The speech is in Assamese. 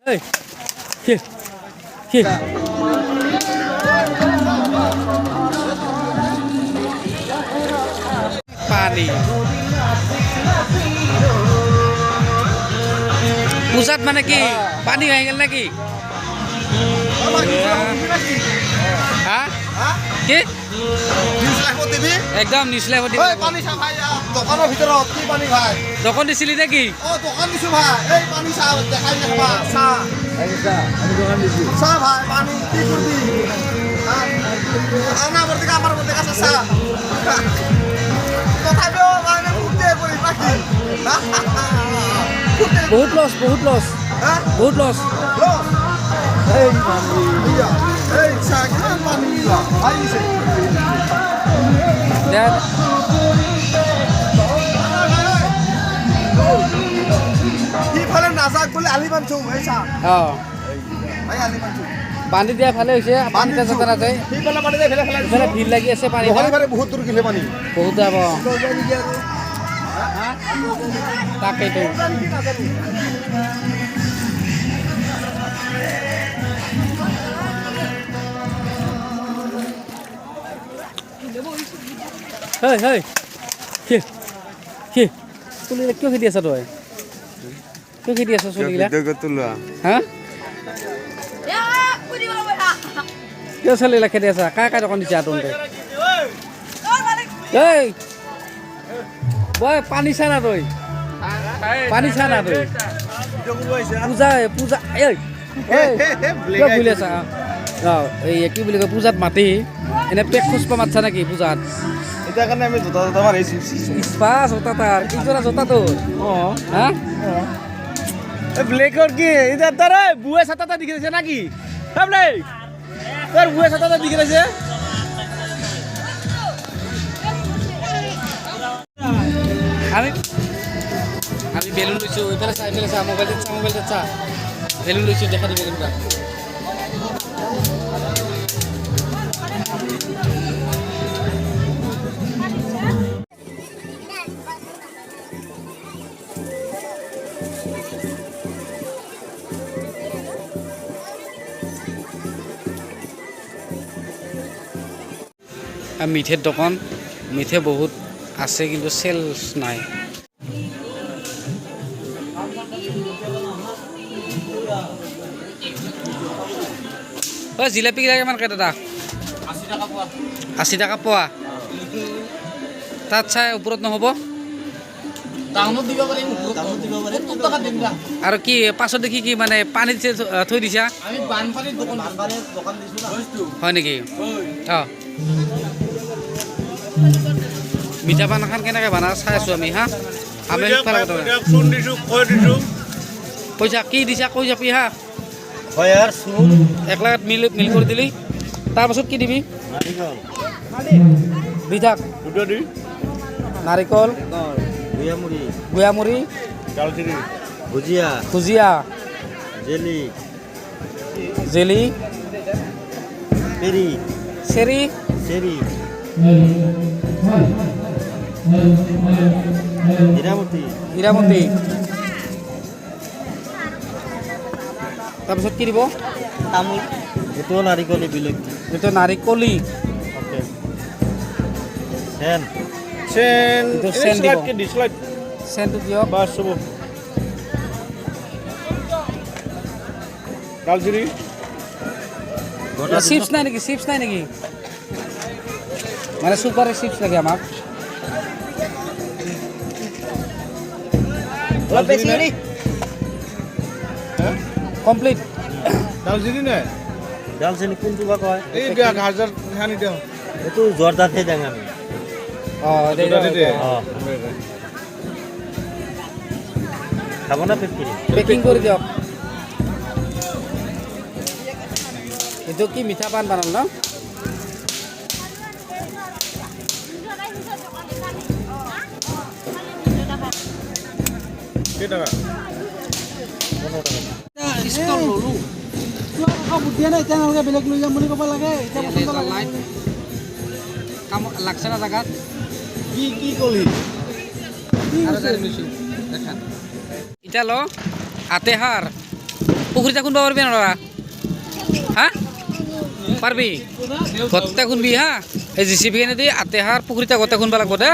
Hey, here, here. Pani. Pusat mana ki? Pani hai gel naki? Hah? Ki? একদম নিছলে হতি পানী চা ভাই দোকানৰ ভিতৰত কি পানী ভাই দোকান দিছিলি নেকি দোকান দিছো ভাই এই পানী চা দেখাই দেখাবা চা আমি দোকান দিছি চা ভাই পানী কি করবি আনা বর্তিকা আমার বর্তিকা চা তথাপিও মানে ফুটে পড়ি বাকি বহুত লস বহুত লস এই পানী এই চা কিমান পানী আইছে দেখ ইফালে নাজাক বলে আলি বানছো এই চা ভাই আলি বানছো পানী দিয়া ভালে হৈছে পানী যাতে না যায় ইফালে পানী দে ফেলে এফালে ভিৰ লাগি আছে পানী ওখানে বহুত দূর গেলে পানী বহুত যাব তাকেইতো হেই হেই কি চুলিগিলা কিয় খেদি আছা তই কিয় খেদি আছা চুলিগিলা হা কিয় চুলিগিলা খেদি আছা কাৰ কাৰ দোকান দিছা তহঁতে এই বয় পানী চা না তই পানী চা না তই পূজা এই কিয় ভুলি আছা এই কি বুলি কয় পূজাত মাতি এনে পেক খুচপা মাতছা নেকি পূজাত এটা কাৰণে আমি জোতা মাৰিছো ইস্পা জোতা তাৰ কি জোৰা জোতা তোৰ হা ব্লেকৰ কি এটা তাৰে বুৱে ছাতাটা দেখি আছে নাকি ভাবলে তোৰ বুৱে ছাতাটা দেখি আছে আমি বেলুন লৈছো এইফালে চা মোবাইলতে চা বেলুন লৈছো দেখা দি বেলুনটা মিঠের দোকান মিঠে বহুত আছে কিন্তু সেলস নাই জিলাপি গিলা কিমান কে দাদা 80 টাকা পোৱা তাত চাই ওপৰত নহ'ব আৰু কি পাছত দেখি কি মানে পানীত থৈ দিছা হয় নেকি অঁ মিঠা পান এখন কেনেকৈ বনা চাই আছোঁ আমি হা আমি পইচা কি দিছা কৈ যাবি হা 1 লাখ মিল কৰি দিলি তাৰপাছত কি দিবি বিধাক নাৰিকল গুয়ামুড়ি ভুজিয়া জেলি চেৰি হীৰামতি তাৰপিছত কি দিব তামোল এইটো নাৰিকলি বিলেক এইটো নাৰিকলি চেনটো দিয়ক চিপছ নাই নেকি মানে সুপাৰ চিপছ লাগে আমাক কমপ্লিট দালচেনি কোনটো বা কয় এই গাজৰ খানি দিওঁ এইটো জৰ্দাতে দেং আমি খাব না পেকিং কৰি দিয়ক এইটো কি মিঠা পান বানাল ন ষ্টল ললো বুদ্ধিয়া নাই এতিয়া বেলেগ লৈ যাম বুলি ক'ব লাগে কাম লাগছে না জেগাত কি কলি ইটা ল আতেহার পুকুরিটা খুনবা পারবি না ওরা হ্যাঁ পারবি গত্তা খুনবি হ্যাঁ এই জিসিবি এনে দি আতে হার পুকুরিটা গত্তা খুনবা লাগবো দে